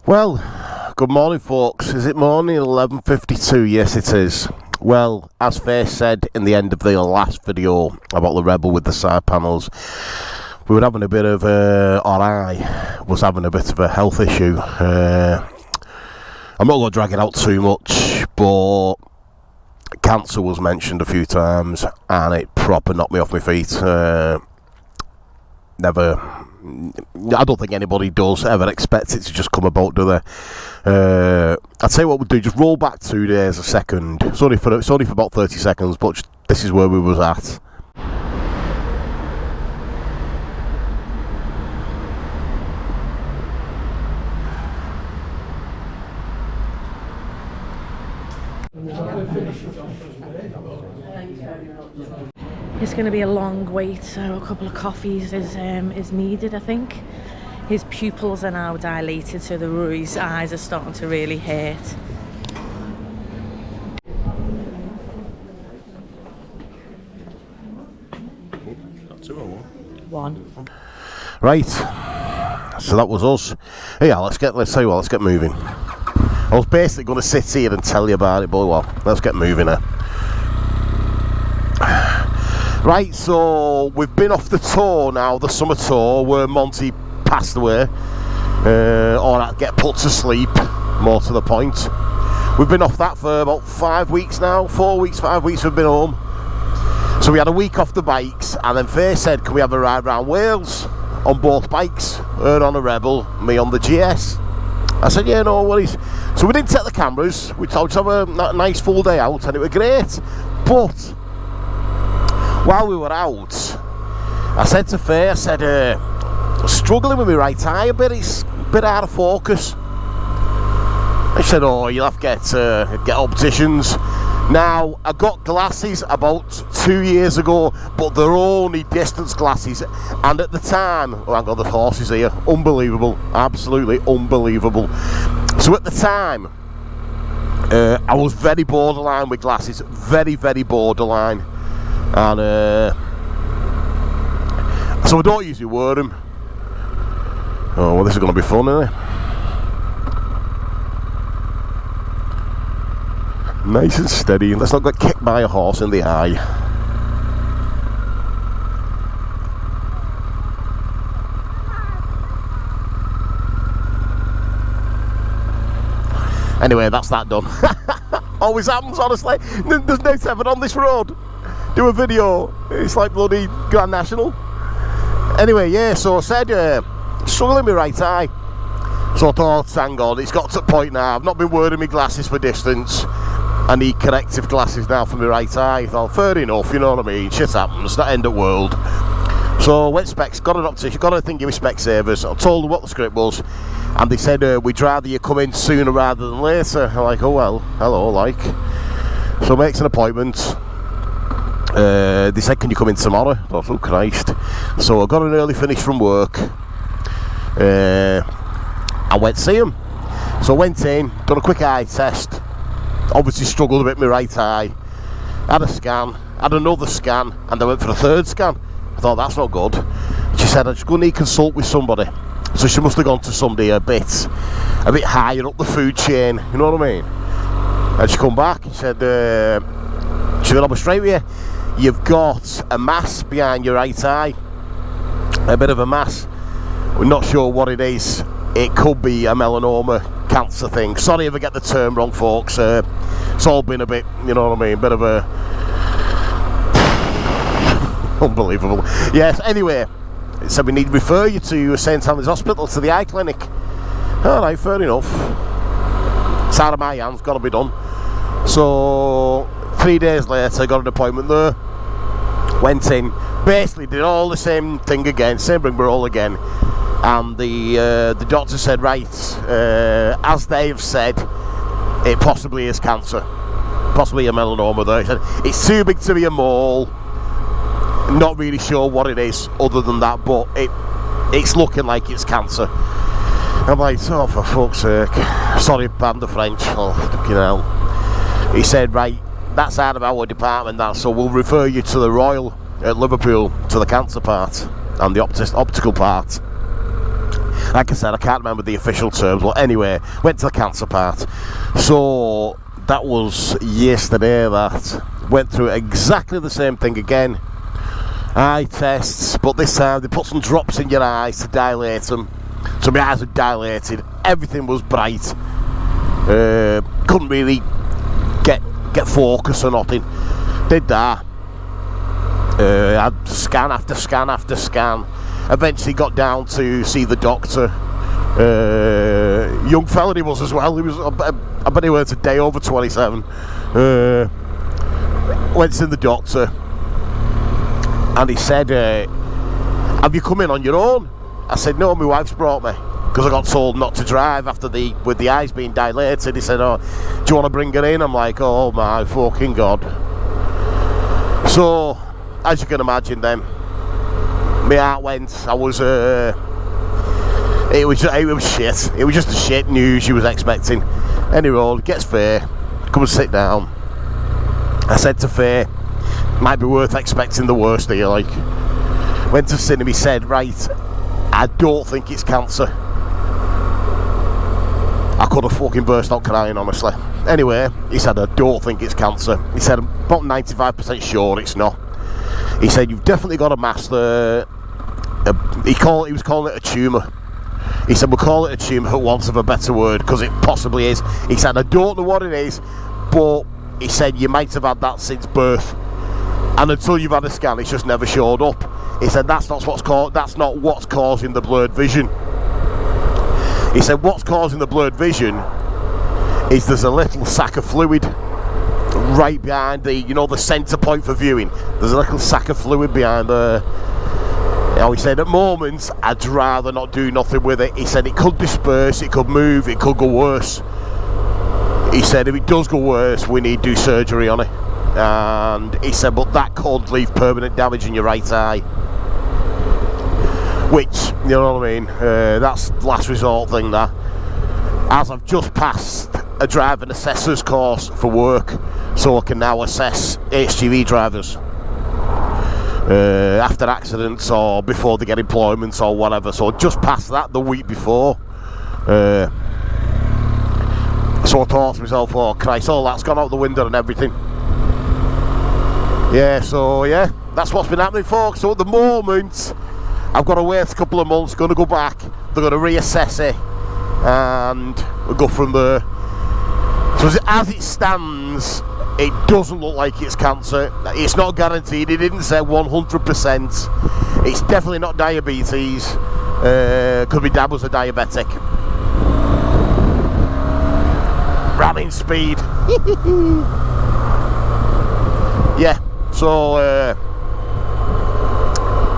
Well, good morning folks. Is it morning? 11:52? Yes it is. Well, as Faye said in the end of the last video about the Rebel with the side panels, we were having a bit of or I was having a bit of a health issue. I'm not going to drag it out too much, but cancer was mentioned a few times and it proper knocked me off my feet. I don't think anybody does ever expect it to just come about, do they? I'd say what we'll do, just roll back 2 days a second. It's only for about 30 seconds, but this is where we was at. It's going to be a long wait, so a couple of coffees is needed, I think. His pupils are now dilated, so his eyes are starting to really hurt. One. Right, so that was us. Yeah, let's get moving. I was basically going to sit here and tell you about it, but well, let's get moving here. Right, so we've been off the tour now, the summer tour, where Monty passed away, or get put to sleep, more to the point. We've been off that for about 5 weeks now, 4 weeks, 5 weeks we've been home. So we had a week off the bikes, and then Faye said, can we have a ride around Wales on both bikes? Her on a Rebel, me on the GS. I said, yeah, no worries. So we didn't take the cameras, we thought to have a nice full day out, and it was great. But while we were out, I said to Faye, I said, I'm struggling with my right eye a bit, it's a bit out of focus. I said, oh, you'll have to get opticians. Now, I got glasses about 2 years ago, but they're only distance glasses, and at the time, oh, I've got the horses here, unbelievable, absolutely unbelievable. So at the time, I was very borderline with glasses, very, very borderline. And so I don't usually wear them. Oh well, this is going to be fun, isn't it? Nice and steady. Let's not get kicked by a horse in the eye. Anyway, that's that done. Always happens, honestly. There's no seven on this road. Do a video, it's like bloody Grand National. Anyway, yeah, so I said, struggling with my right eye. So I thought, thank God, it's got to the point now, I've not been wearing my glasses for distance. I need corrective glasses now for my right eye. I thought, fair enough, you know what I mean, shit happens, not end of world. So I went specs, got an optician, got a thingy with Specsavers. I told them what the script was, and they said, we'd rather you come in sooner rather than later. I'm like, oh well, hello, like. So makes an appointment. They said, can you come in tomorrow? I thought, oh Christ. So I got an early finish from work. I went to see him. So I went in, done a quick eye test. Obviously struggled a bit with my right eye. Had a scan, had another scan, and I went for a third scan. I thought, that's not good. She said, I'm just going to need to consult with somebody. So she must have gone to somebody a bit higher up the food chain, you know what I mean? And she come back and said, she said, I'll be straight with you. You've got a mass behind your right eye, a bit of a mass. We're not sure what it is. It could be a melanoma cancer thing. Sorry if I get the term wrong, folks. It's all been a bit, you know what I mean, bit of a unbelievable. Yes, anyway, so we need to refer you to St Helens Hospital, to the eye clinic. Alright, fair enough. It's out of my hands, got to be done. So 3 days later, I got an appointment there. Went in, basically did all the same thing again, same rigmarole again, and the doctor said, right, as they've said, it possibly is cancer, possibly a melanoma there. He said, it's too big to be a mole, not really sure what it is other than that, but it's looking like it's cancer. I'm like, oh, for fuck's sake, sorry, pardon the French, oh, fucking hell. He said, right, that's out of our department, that, so we'll refer you to the Royal at Liverpool, to the cancer part. and the optical part. Like I said, I can't remember the official terms, but anyway, went to the cancer part. So that was yesterday. That went through exactly the same thing again. Eye tests, but this time they put some drops in your eyes to dilate them. So my eyes were dilated, everything was bright. Couldn't really get focus or nothing. Did that. Had scan after scan after scan. Eventually got down to see the doctor. Young fella he was as well. He was, I bet he was a day over 27. Went to see the doctor, and he said, "Have you come in on your own?" I said, "No, my wife's brought me," because I got told not to drive with the eyes being dilated. He said, "Oh, do you want to bring her in?" I'm like, "Oh my fucking God." So, as you can imagine then, my heart went. I was, it was shit. It was just the shit news she was expecting. Anyway, gets Faye, come and sit down. I said to Faye, might be worth expecting the worst here, like. Went to see him, he said, "Right, I don't think it's cancer." I could have fucking burst out crying, honestly. Anyway, he said, "I don't think it's cancer." He said, "I'm about 95% sure it's not." He said, "You've definitely got a mass there." He was calling it a tumour. He said, "We'll call it a tumour for want of a better word, because it possibly is." He said, "I don't know what it is, but," he said, "you might have had that since birth. And until you've had a scan, it's just never showed up." He said, that's not what's causing the blurred vision." He said, "What's causing the blurred vision is there's a little sack of fluid right behind the centre point for viewing. There's a little sack of fluid behind there." He said, "At moments, I'd rather not do nothing with it." He said, "It could disperse, it could move, it could go worse." He said, "If it does go worse, we need to do surgery on it." And he said, "But that could leave permanent damage in your right eye." Which, you know what I mean, that's last resort thing, that. As I've just passed a driving assessor's course for work, so I can now assess HGV drivers. After accidents or before they get employment or whatever. So I just passed that the week before. So I thought to myself, "Oh Christ, all that's gone out the window and everything." Yeah, so yeah, that's what's been happening, folks. So at the moment, I've got to wait a couple of months, going to go back, they're going to reassess it, and we'll go from there. So as it stands, it doesn't look like it's cancer. It's not guaranteed. He didn't say 100%. It's definitely not diabetes. Could be dad was a diabetic. Running speed. Yeah. So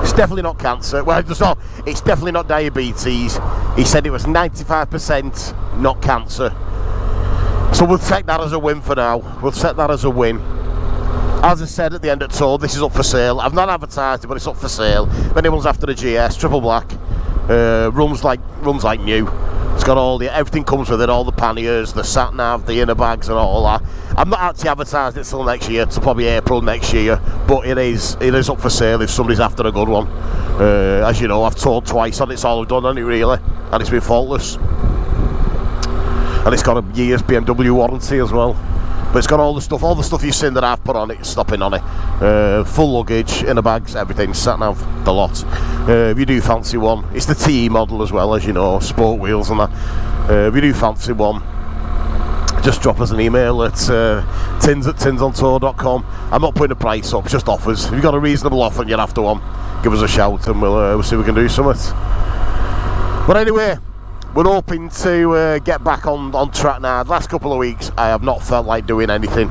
it's definitely not cancer. Well, it's definitely not diabetes. He said it was 95% not cancer. So we'll take that as a win for now. We'll take that as a win. As I said at the end of the tour, this is up for sale. I've not advertised it, but it's up for sale. If anyone's after a GS, triple black, runs like new. It's got everything comes with it, all the panniers, the sat nav, the inner bags and all that. I'm not actually advertised it till next year, till probably April next year, but it is up for sale if somebody's after a good one. As you know, I've toured twice on it's all I've done on it really, and it's been faultless. And it's got a year's BMW warranty as well. But it's got all the stuff you've seen that I've put on it, stopping on it. Full luggage, inner bags, everything, sat nav, the lot. If you do fancy one, it's the TE model as well, as you know, sport wheels and that. If you do fancy one, just drop us an email at tins@tinsontour.com. I'm not putting a price up, just offers. If you've got a reasonable offer and you're after one, give us a shout and we'll see if we can do something. But anyway, we're hoping to get back on track now. The last couple of weeks I have not felt like doing anything.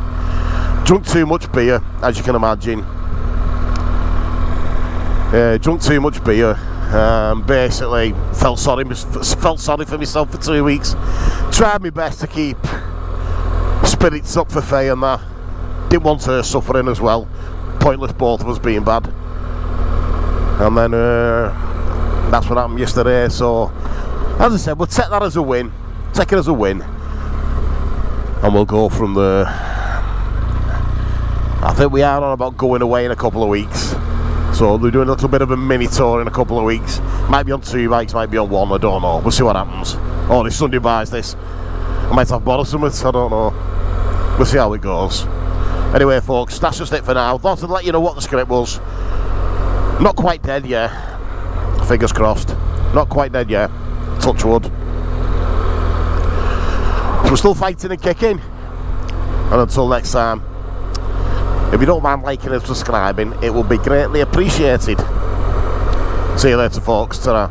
Drunk too much beer, as you can imagine. Drunk too much beer. Basically felt sorry for myself for 2 weeks. Tried my best to keep spirits up for Faye and that. Didn't want her suffering as well. Pointless both of us being bad. And then that's what happened yesterday. So as I said, we'll take that as a win. Take it as a win. And we'll go from there. I think we are on about going away in a couple of weeks. So So they're doing a little bit of a mini tour in a couple of weeks. Might be on 2 bikes, might be on 1, I don't know. We'll see what happens. Oh, this Sunday buys this. I might have bought some, I don't know. We'll see how it goes. Anyway, folks, that's just it for now. Thought I'd let you know what the script was. Not quite dead yet. Fingers crossed. Not quite dead yet. Touch wood. We're still fighting and kicking. And until next time, if you don't mind liking and subscribing, it will be greatly appreciated. See you later, folks. Ta-ra.